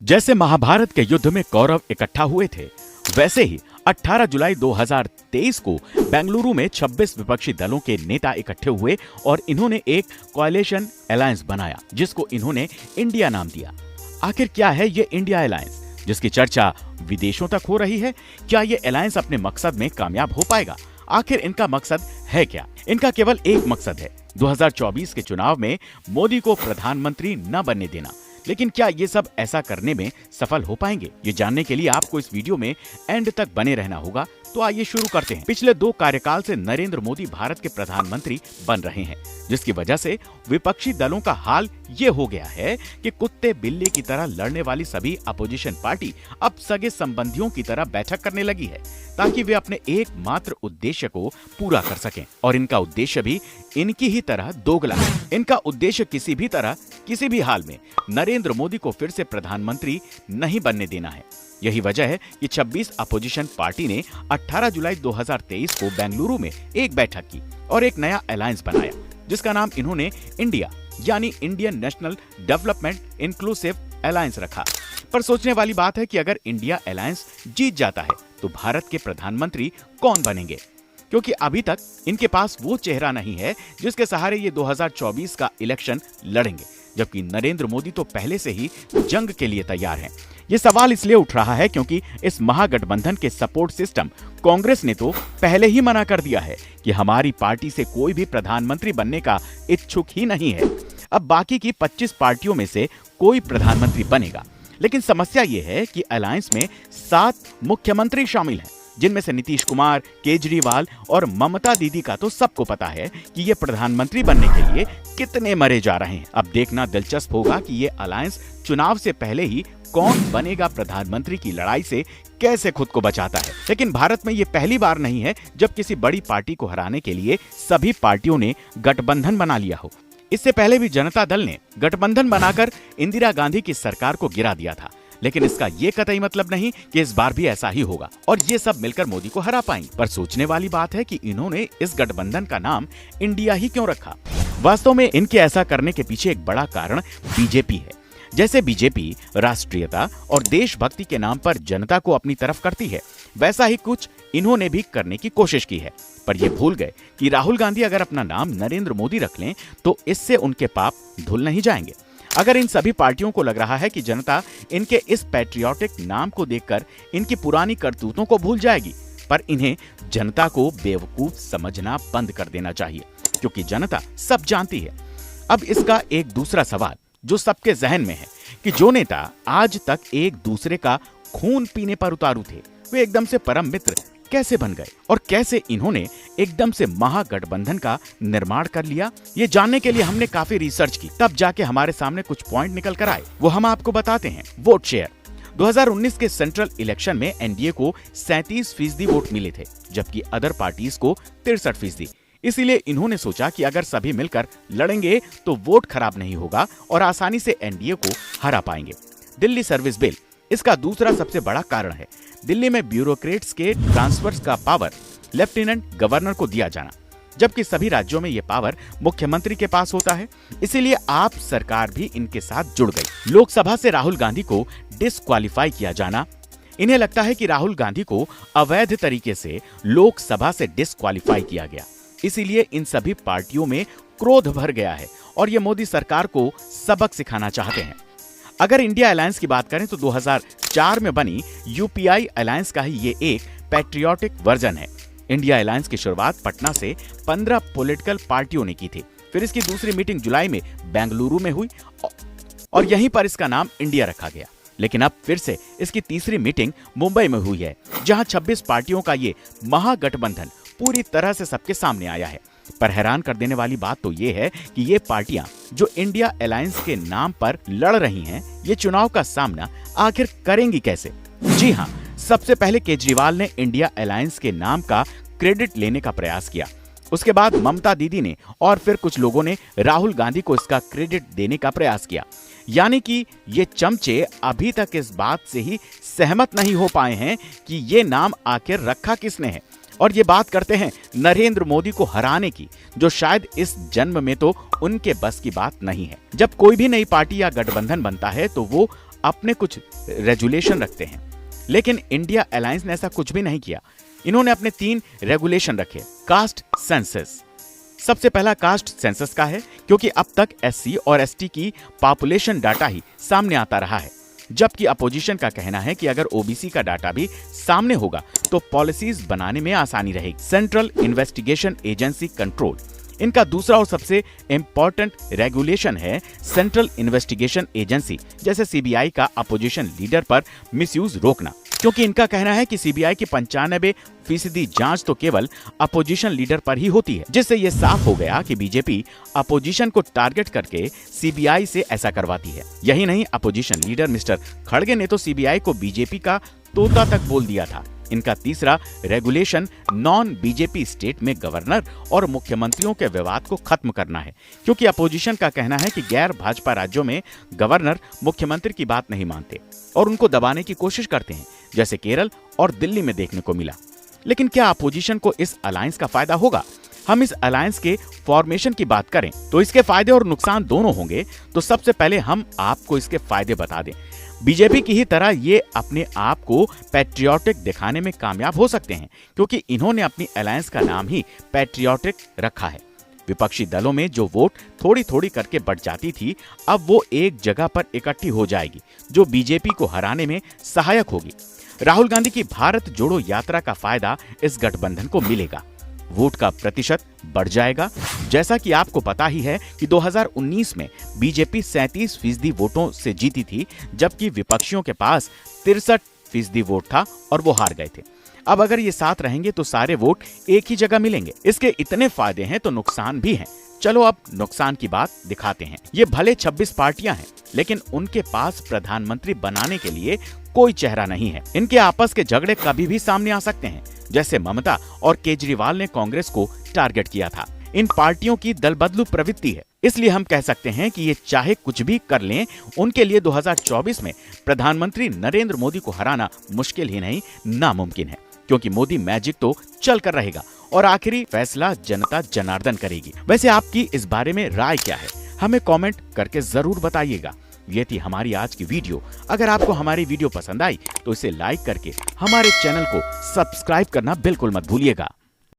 जैसे महाभारत के युद्ध में कौरव इकट्ठा हुए थे, वैसे ही 18 जुलाई 2023 को बेंगलुरु में 26 विपक्षी दलों के नेता इकट्ठे हुए और इन्होंने एक कोएलिशन अलायंस बनाया, जिसको इन्होंने इंडिया नाम दिया। आखिर क्या है ये इंडिया अलायंस, जिसकी चर्चा विदेशों तक हो रही है? क्या ये अलायंस अपने मकसद में कामयाब हो पाएगा? आखिर इनका मकसद है क्या? इनका केवल एक मकसद है, 2024 के चुनाव में मोदी को प्रधानमंत्री न बनने देना। लेकिन क्या ये सब ऐसा करने में सफल हो पाएंगे? ये जानने के लिए आपको इस वीडियो में एंड तक बने रहना होगा। तो आइए शुरू करते हैं। पिछले 2 कार्यकाल से नरेंद्र मोदी भारत के प्रधानमंत्री बन रहे हैं, जिसकी वजह से विपक्षी दलों का हाल ये हो गया है कि कुत्ते बिल्ली की तरह लड़ने वाली सभी अपोजिशन पार्टी अब सगे संबंधियों की तरह बैठक करने लगी है, ताकि वे अपने एकमात्र उद्देश्य को पूरा कर सकें। और इनका उद्देश्य भी इनकी ही तरह दोगला है। इनका उद्देश्य किसी भी तरह, किसी भी हाल में नरेंद्र मोदी को फिर से प्रधानमंत्री नहीं बनने देना है। यही वजह है कि 26 अपोजिशन पार्टी ने 18 जुलाई 2023 को बेंगलुरु में एक बैठक की और एक नया अलायंस बनाया, जिसका नाम इन्होंने इंडिया यानी Indian national development inclusive alliance रखा। पर सोचने वाली बात है कि अगर इंडिया अलायंस जीत जाता है तो भारत के प्रधानमंत्री कौन बनेंगे? क्योंकि अभी तक इनके पास वो चेहरा नहीं है जिसके सहारे ये 2024 का इलेक्शन लड़ेंगे, जबकि नरेंद्र मोदी तो पहले से ही जंग के लिए तैयार हैं। ये सवाल इसलिए उठ रहा है क्योंकि इस महागठबंधन के सपोर्ट सिस्टम कांग्रेस ने तो पहले ही मना कर दिया है कि हमारी पार्टी से कोई भी प्रधानमंत्री बनने का इच्छुक ही नहीं है। अब बाकी की 25 पार्टियों में से कोई प्रधानमंत्री बनेगा। लेकिन समस्या ये है कि अलायंस में 7 मुख्यमंत्री शामिल हैं, जिनमें से नीतीश कुमार, केजरीवाल और ममता दीदी का तो सबको पता है कि ये प्रधानमंत्री बनने के लिए कितने मरे जा रहे हैं। अब देखना दिलचस्प होगा कि ये अलायंस चुनाव से पहले ही कौन बनेगा प्रधानमंत्री की लड़ाई से कैसे खुद को बचाता है। लेकिन भारत में ये पहली बार नहीं है जब किसी बड़ी पार्टी को हराने के लिए सभी पार्टियों ने गठबंधन बना लिया हो। इससे पहले भी जनता दल ने गठबंधन बनाकर इंदिरा गांधी की सरकार को गिरा दिया था। लेकिन इसका ये कतई मतलब नहीं कि इस बार भी ऐसा ही होगा और ये सब मिलकर मोदी को हरा पाएंगे। पर सोचने वाली बात है कि इन्होंने इस गठबंधन का नाम इंडिया ही क्यों रखा? वास्तव में इनके ऐसा करने के पीछे एक बड़ा कारण बीजेपी है। जैसे बीजेपी राष्ट्रीयता और देशभक्ति के नाम पर जनता को अपनी तरफ करती है, वैसा ही कुछ इन्होंने भी करने की कोशिश की है। पर ये भूल गए कि राहुल गांधी अगर अपना नाम नरेंद्र मोदी रख लें तो इससे उनके पाप धुल नहीं जाएंगे। अगर इन सभी पार्टियों को लग रहा है कि जनता इनके इस पैट्रियोटिक नाम को देखकर इनकी पुरानी करतूतों को भूल जाएगी, पर इन्हें जनता को बेवकूफ समझना बंद कर देना चाहिए, क्योंकि जनता सब जानती है। अब इसका एक दूसरा सवाल जो सबके जहन में है कि जो नेता आज तक एक दूसरे का खून पीने पर उतारू थे, वे एकदम से परम मित्र कैसे बन गए और कैसे इन्होंने एकदम से महागठबंधन का निर्माण कर लिया? ये जानने के लिए हमने काफी रिसर्च की, तब जाके हमारे सामने कुछ पॉइंट निकल कर आए, वो हम आपको बताते हैं। वोट शेयर 2019 के सेंट्रल इलेक्शन में एनडीए को 37% वोट मिले थे, जबकि अदर पार्टीज को 63%। इसीलिए इन्होंने सोचा कि अगर सभी मिलकर लड़ेंगे तो वोट खराब नहीं होगा और आसानी से एनडीए को हरा पाएंगे। दिल्ली सर्विस बिल इसका दूसरा सबसे बड़ा कारण है। दिल्ली में ब्यूरोक्रेट्स के ट्रांसफर्स का पावर लेफ्टिनेंट गवर्नर को दिया जाना, जबकि सभी राज्यों में यह पावर मुख्यमंत्री के पास होता है। इसीलिए आप सरकार भी इनके साथ जुड़ गई। लोकसभा से राहुल गांधी को डिस्क्वालीफाई किया जाना, इन्हें लगता है कि राहुल गांधी को अवैध तरीके से लोकसभा से डिस्क्वालीफाई किया गया। इसीलिए इन सभी पार्टियों में क्रोध भर गया है और ये मोदी सरकार को सबक सिखाना चाहते हैं। अगर इंडिया अलायंस की बात करें तो 2004 में बनी यूपीआई अलायंस का ही ये एक पैट्रियोटिक वर्जन है। इंडिया अलायंस की शुरुआत पटना से 15 पॉलिटिकल पार्टियों ने की थी। फिर इसकी दूसरी मीटिंग जुलाई में बेंगलुरु में हुई और यहीं पर इसका नाम इंडिया रखा गया। लेकिन अब फिर से इसकी तीसरी मीटिंग मुंबई में हुई है, जहां 26 पार्टियों का ये महागठबंधन पूरी तरह से सबके सामने आया है। पर हैरान कर देने वाली बात तो ये है कि ये पार्टियां जो इंडिया अलायंस के नाम पर लड़ रही हैं, ये चुनाव का सामना आखिर करेंगी कैसे? जी हाँ, सबसे पहले केजरीवाल ने इंडिया अलायंस के नाम का क्रेडिट लेने का प्रयास किया। उसके बाद ममता दीदी ने और फिर कुछ लोगों ने राहुल गांधी को इसका क्रेडिट देने का प्रयास किया। यानी कि ये चमचे अभी तक इस बात से ही सहमत नहीं हो पाए हैं कि ये नाम आखिर रखा किसने है। और ये बात करते हैं नरेंद्र मोदी को हराने की, जो शायद इस जन्म में तो उनके बस की बात नहीं है। जब कोई भी नई पार्टी या गठबंधन बनता है तो वो अपने कुछ रेगुलेशन रखते हैं, लेकिन इंडिया अलायंस ने ऐसा कुछ भी नहीं किया। इन्होंने अपने 3 रेगुलेशन रखे। कास्ट सेंसस, सबसे पहला कास्ट सेंसस का है, क्योंकि अब तक SC और ST की पॉपुलेशन डाटा ही सामने आता रहा है, जबकि अपोजिशन का कहना है कि अगर OBC का डाटा भी सामने होगा तो पॉलिसीज बनाने में आसानी रहेगी। सेंट्रल इन्वेस्टिगेशन एजेंसी कंट्रोल, इनका दूसरा और सबसे इंपॉर्टेंट रेगुलेशन है सेंट्रल इन्वेस्टिगेशन एजेंसी जैसे CBI का अपोजिशन लीडर पर मिसयूज रोकना, क्योंकि इनका कहना है कि CBI की 95% जांच तो केवल अपोजिशन लीडर पर ही होती है, जिससे ये साफ हो गया कि बीजेपी अपोजिशन को टारगेट करके CBI से ऐसा करवाती है। यही नहीं, अपोजिशन लीडर मिस्टर खड़गे ने तो CBI को बीजेपी का तोता तक बोल दिया था। इनका तीसरा रेगुलेशन नॉन बीजेपी स्टेट में गवर्नर और मुख्यमंत्रियों के विवाद को खत्म करना है, क्योंकि अपोजिशन का कहना है कि गैर भाजपा राज्यों में गवर्नर मुख्यमंत्री की बात नहीं मानते और उनको दबाने की कोशिश करते हैं, जैसे केरल और दिल्ली में देखने को मिला। लेकिन क्या अपोजिशन को इस अलायंस का फायदा होगा? हम इस अलायंस के फॉर्मेशन की बात करें तो इसके फायदे और नुकसान दोनों होंगे। तो सबसे पहले हम आपको इसके फायदे बता दें। बीजेपी की ही तरह ये अपने आप को पैट्रियोटिक दिखाने में कामयाब हो सकते हैं, क्योंकि इन्होंने अपनी अलायंस का नाम ही पैट्रियोटिक रखा है। विपक्षी दलों में जो वोट थोड़ी थोड़ी करके बढ़ जाती थी, अब वो एक जगह पर इकट्ठी हो जाएगी, जो बीजेपी को हराने में सहायक होगी। राहुल गांधी की भारत जोड़ो यात्रा का फायदा इस गठबंधन को मिलेगा। वोट का प्रतिशत बढ़ जाएगा। जैसा कि आपको पता ही है कि 2019 में बीजेपी 37% वोटों से जीती थी, जबकि विपक्षियों के पास 63% वोट था और वो हार गए थे। अब अगर ये साथ रहेंगे तो सारे वोट एक ही जगह मिलेंगे। इसके इतने फायदे हैं तो नुकसान भी हैं। चलो अब नुकसान की बात दिखाते हैं। ये भले 26 पार्टियां हैं, लेकिन उनके पास प्रधानमंत्री बनाने के लिए कोई चेहरा नहीं है। इनके आपस के झगड़े कभी भी सामने आ सकते हैं, जैसे ममता और केजरीवाल ने कांग्रेस को टारगेट किया था। इन पार्टियों की दल बदलू प्रवृत्ति है, इसलिए हम कह सकते हैं कि ये चाहे कुछ भी कर लें, उनके लिए 2024 में प्रधानमंत्री नरेंद्र मोदी को हराना मुश्किल ही नहीं, नामुमकिन है, क्योंकि मोदी मैजिक तो चल कर रहेगा और आखिरी फैसला जनता जनार्दन करेगी। वैसे आपकी इस बारे में राय क्या है? हमें कमेंट करके जरूर बताइएगा। ये थी हमारी आज की वीडियो। अगर आपको हमारी वीडियो पसंद आई तो इसे लाइक करके हमारे चैनल को सब्सक्राइब करना बिल्कुल मत भूलिएगा।